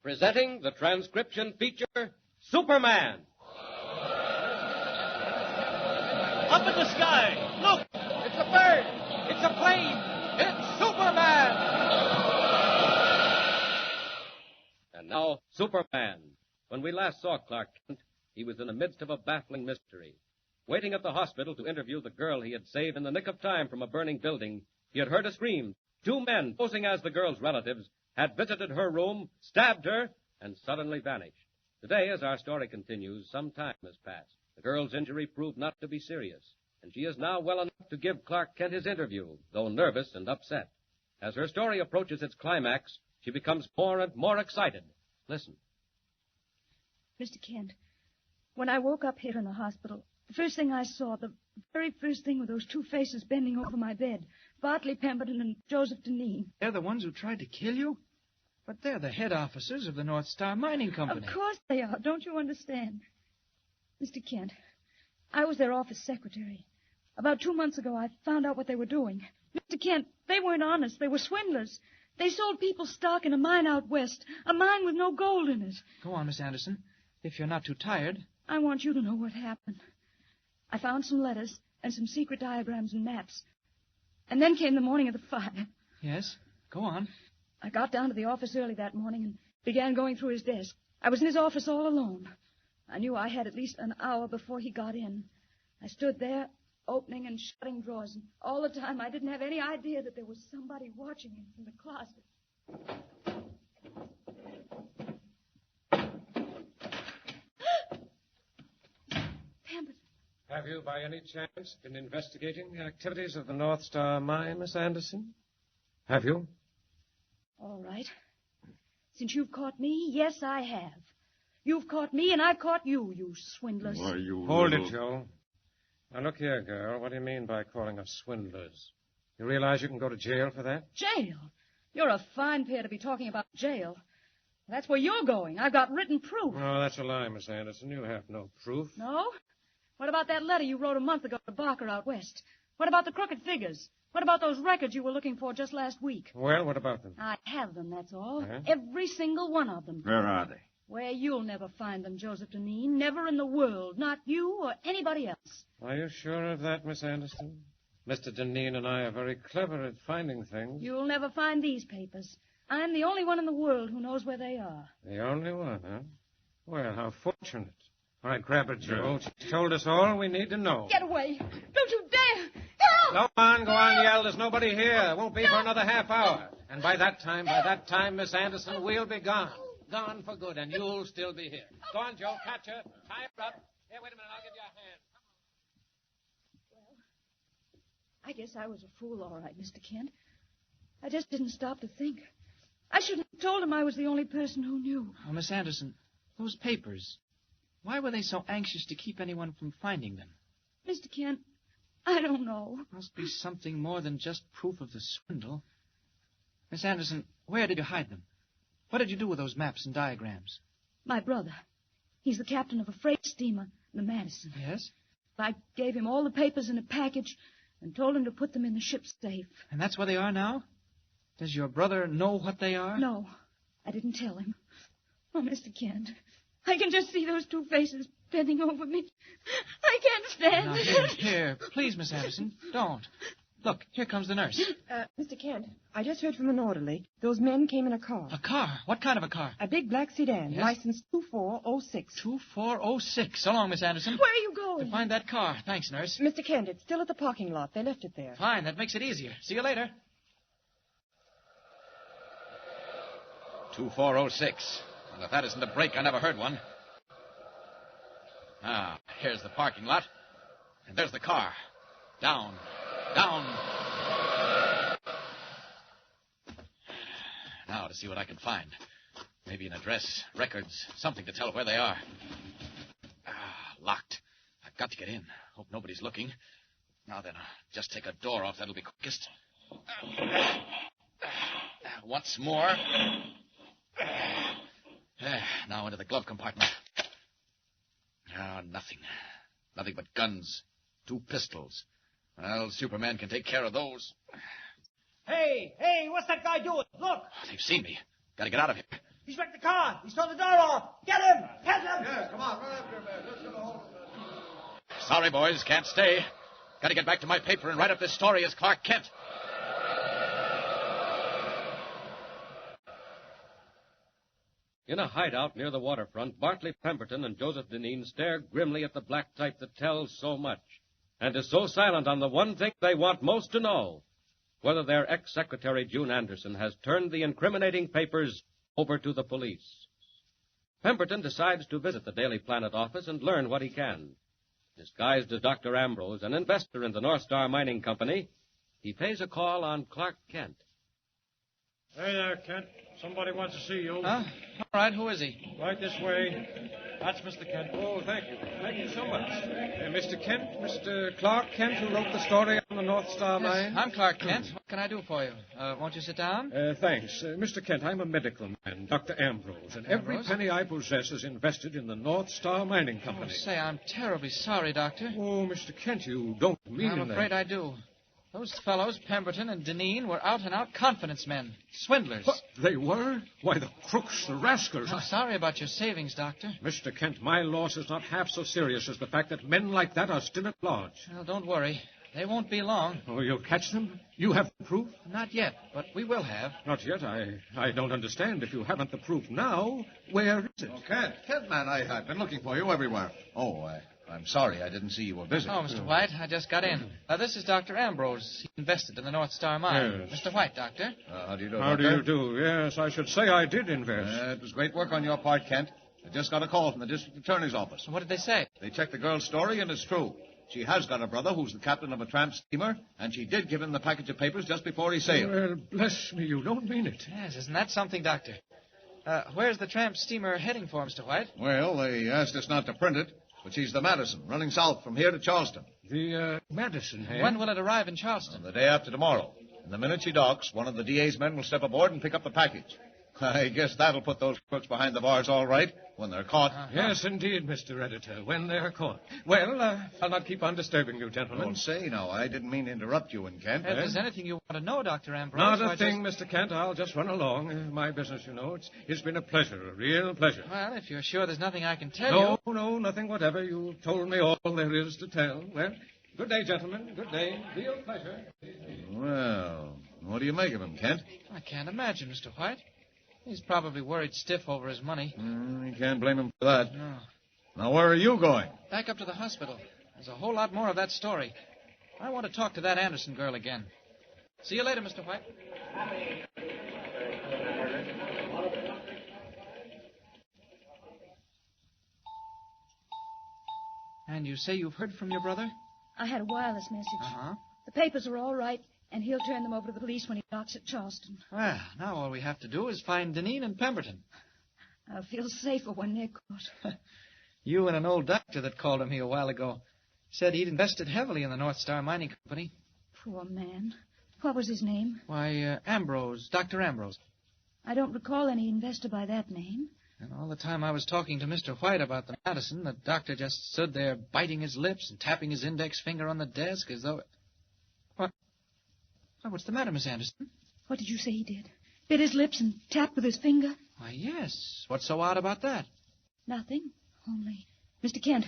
presenting the transcription feature, Superman. Up in the sky! Look! It's a bird! It's a plane! It's Superman! And now, Superman. When we last saw Clark Kent, he was in the midst of a baffling mystery. Waiting at the hospital to interview the girl he had saved in the nick of time from a burning building, he had heard a scream. Two men, posing as the girl's relatives, had visited her room, stabbed her, and suddenly vanished. Today, as our story continues, some time has passed. The girl's injury proved not to be serious, and she is now well enough to give Clark Kent his interview, though nervous and upset. As her story approaches its climax, she becomes more and more excited. Listen. Mr. Kent, when I woke up here in the hospital, the first thing I saw, the very first thing, were those two faces bending over my bed, Bartley Pemberton and Joseph Deneen. They're the ones who tried to kill you? But they're the head officers of the North Star Mining Company. Of course they are. Don't you understand? Mr. Kent, I was their office secretary. About 2 months ago, I found out what they were doing. Mr. Kent, they weren't honest. They were swindlers. They sold people stock in a mine out west, a mine with no gold in it. Go on, Miss Anderson. If you're not too tired. I want you to know what happened. I found some letters and some secret diagrams and maps. And then came the morning of the fire. Yes? Go on. I got down to the office early that morning and began going through his desk. I was in his office all alone. I knew I had at least an hour before he got in. I stood there, opening and shutting drawers, and all the time I didn't have any idea that there was somebody watching him from the closet. Pemberton. Have you, by any chance, been investigating the activities of the North Star Mine, Miss Anderson? Have you? All right. Since you've caught me, yes, I have. You've caught me, and I've caught you, you swindlers. Why, you Hold little... it, Joe. Now, look here, girl. What do you mean by calling us swindlers? You realize you can go to jail for that? Jail? You're a fine pair to be talking about jail. That's where you're going. I've got written proof. No, that's a lie, Miss Anderson. You have no proof. No? What about that letter you wrote a month ago to Barker out west? What about the crooked figures? What about those records you were looking for just last week? Well, what about them? I have them, that's all. Huh? Every single one of them. Where are they? Where you'll never find them, Joseph Deneen. Never in the world. Not you or anybody else. Are you sure of that, Miss Anderson? Mr. Deneen and I are very clever at finding things. You'll never find these papers. I'm the only one in the world who knows where they are. The only one, huh? Well, how fortunate. All right, grab her, Joe. She's told us all we need to know. Get away. Don't you dare. Help! Go on, yell. There's nobody here. Won't be for another half hour. And by that time, Miss Anderson, we'll be gone. Gone for good, and you'll still be here. Go on, Joe. Catch her. Tie her up. Here, wait a minute. I'll give you a hand. Well, I guess I was a fool, all right, Mr. Kent. I just didn't stop to think. I shouldn't have told him I was the only person who knew. Oh, Miss Anderson, those papers. Why were they so anxious to keep anyone from finding them? Mr. Kent, I don't know. Must be something more than just proof of the swindle. Miss Anderson, where did you hide them? What did you do with those maps and diagrams? My brother. He's the captain of a freight steamer, the Madison. Yes? I gave him all the papers in a package and told him to put them in the ship's safe. And that's where they are now? Does your brother know what they are? No, I didn't tell him. Oh, Mr. Kent, I can just see those two faces bending over me. I can't stand Now, it. here, please, Miss Anderson, don't. Look, here comes the nurse. Mr. Kent, I just heard from an orderly. Those men came in a car. A car? What kind of a car? A big black sedan, Yes? license 2406. 2406. So long, Miss Anderson. Where are you going? To find that car. Thanks, nurse. Mr. Kent, it's still at the parking lot. They left it there. Fine, that makes it easier. See you later. 2406. Well, if that isn't a break, I never heard one. Ah, here's the parking lot. And there's the car. Down. Now to see what I can find. Maybe an address, records, something to tell where they are. Locked. I've got to get in. Hope nobody's looking. Now then, I'll just take a door off. That'll be quickest. Once more. Now into the glove compartment. Nothing. Nothing but guns. 2 pistols. Well, Superman can take care of those. Hey, what's that guy doing? Look! They've seen me. Got to get out of here. He's wrecked the car. He's thrown the door off. Get him! Get him! Yeah, come on, run after him, man. Let's get a hold of him. Sorry, boys, can't stay. Got to get back to my paper and write up this story as Clark Kent. In a hideout near the waterfront, Bartley Pemberton and Joseph Deneen stare grimly at the black type that tells so much, and is so silent on the one thing they want most to know, whether their ex-secretary June Anderson has turned the incriminating papers over to the police. Pemberton decides to visit the Daily Planet office and learn what he can. Disguised as Dr. Ambrose, an investor in the North Star Mining Company, he pays a call on Clark Kent. Hey there, Kent. Somebody wants to see you. Huh? All right, who is he? Right this way. That's Mr. Kent. Oh, thank you. Thank you so much. Mr. Kent, Mr. Clark Kent, who wrote the story on the North Star Mine? I'm Clark Kent. What can I do for you? Won't you sit down? Thanks. Mr. Kent, I'm a medical man, Dr. Ambrose, and every Ambrose? penny I possess is invested in the North Star Mining Oh, Company. say, I'm terribly sorry, Doctor. Oh, Mr. Kent, you don't mean I'm that. afraid I do. Those fellows, Pemberton and Deneen, were out-and-out confidence men. Swindlers. What? They were? Why, the crooks, the rascals. I'm sorry about your savings, Doctor. Mr. Kent, my loss is not half so serious as the fact that men like that are still at large. Well, don't worry. They won't be long. Oh, you'll catch them? You have the proof? Not yet, but we will have. Not yet. I don't understand. If you haven't the proof now, where is it? Oh, Kent, man, I've been looking for you everywhere. Oh, I'm sorry I didn't see you were busy. Oh, Mr. White, I just got in. This is Dr. Ambrose. He invested in the North Star Mine. Yes. Mr. White, Doctor. How do you do, How do Doctor? you do? Yes, I should say I did invest. It was great work on your part, Kent. I just got a call from the district attorney's office. What did they say? They checked the girl's story, and it's true. She has got a brother who's the captain of a tramp steamer, and she did give him the package of papers just before he sailed. Well, bless me, you don't mean it. Yes, isn't that something, Doctor? Where's the tramp steamer heading for, Mr. White? Well, they asked us not to print it, but she's the Madison, running south from here to Charleston. The, Madison, eh? When will it arrive in Charleston? The day after tomorrow. And the minute she docks, one of the DA's men will step aboard and pick up the package. I guess that'll put those crooks behind the bars all right when they're caught. Yes, indeed, Mr. Editor, when they're caught. Well, I'll not keep on disturbing you, gentlemen. Don't say no. I didn't mean to interrupt you and Kent. If there's anything you want to know, Dr. Ambrose... Not a why thing, Mr. Kent. I'll just run along. My business, you know. It's been a pleasure, a real pleasure. Well, if you're sure there's nothing I can tell you... No, nothing whatever. You told me all there is to tell. Well, good day, gentlemen. Good day. Real pleasure. Well, what do you make of him, Kent? I can't imagine, Mr. White. He's probably worried stiff over his money. You can't blame him for that. No. Now, where are you going? Back up to the hospital. There's a whole lot more of that story. I want to talk to that Anderson girl again. See you later, Mr. White. And you say you've heard from your brother? I had a wireless message. Uh-huh. The papers are all right, and he'll turn them over to the police when he docks at Charleston. Well, now all we have to do is find Deneen and Pemberton. I'll feel safer when they're caught. You and an old doctor that called on me a while ago said he'd invested heavily in the North Star Mining Company. Poor man. What was his name? Why, Ambrose, Dr. Ambrose. I don't recall any investor by that name. And all the time I was talking to Mr. White about the Madison, the doctor just stood there biting his lips and tapping his index finger on the desk as though... What? Oh, what's the matter, Miss Anderson? What did you say he did? Bit his lips and tapped with his finger? Why, yes. What's so odd about that? Nothing. Only... Mr. Kent,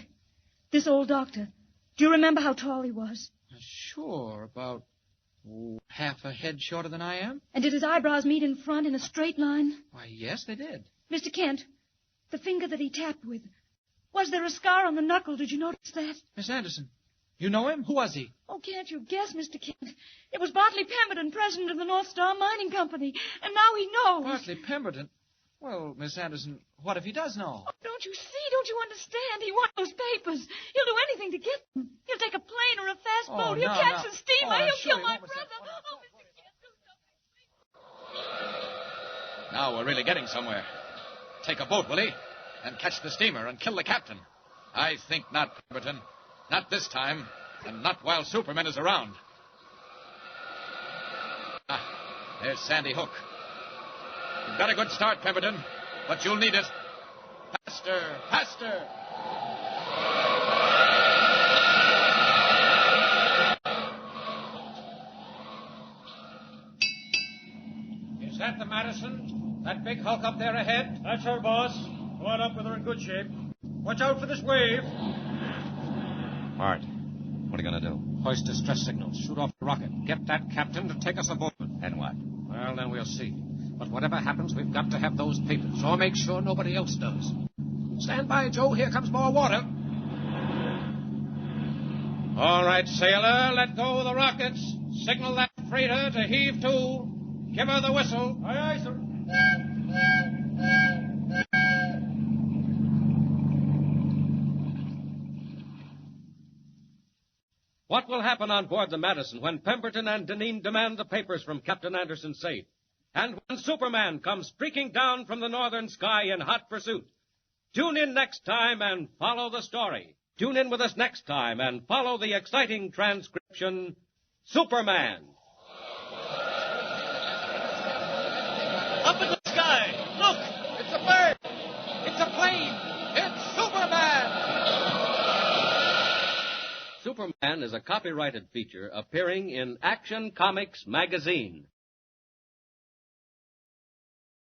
this old doctor, do you remember how tall he was? Sure, about half a head shorter than I am. And did his eyebrows meet in front in a straight line? Why, yes, they did. Mr. Kent, the finger that he tapped with, was there a scar on the knuckle? Did you notice that? Miss Anderson, you know him? Who was he? Oh, can't you guess, Mr. Kent? It was Bartley Pemberton, president of the North Star Mining Company. And now he knows. Bartley Pemberton? Well, Miss Anderson, what if he does know? Oh, don't you see? Don't you understand? He wants those papers. He'll do anything to get them. He'll take a plane or a fast boat. He'll catch a steamer. He'll kill my brother. Oh, Mr. Kent, do something. Now we're really getting somewhere. Take a boat, will he? And catch the steamer and kill the captain. I think not, Pemberton. Not this time, and not while Superman is around. Ah, there's Sandy Hook. You've got a good start, Pemberton, but you'll need it. Faster, faster! Is that the Madison? That big hulk up there ahead? That's her, boss. Go on up with her in good shape. Watch out for this wave. Art, what are you going to do? Hoist distress signals. Shoot off the rocket. Get that captain to take us aboard. And what? Well, then we'll see. But whatever happens, we've got to have those papers, or make sure nobody else does. Stand by, Joe. Here comes more water. All right, sailor, let go of the rockets. Signal that freighter to heave to. Give her the whistle. Aye, aye, sir. What will happen on board the Madison when Pemberton and Deneen demand the papers from Captain Anderson's safe? And when Superman comes streaking down from the northern sky in hot pursuit? Tune in next time and follow the story. Tune in with us next time and follow the exciting transcription, Superman. Up in the sky. Look! It's a bird. It's a plane. It's Superman. Superman is a copyrighted feature appearing in Action Comics magazine.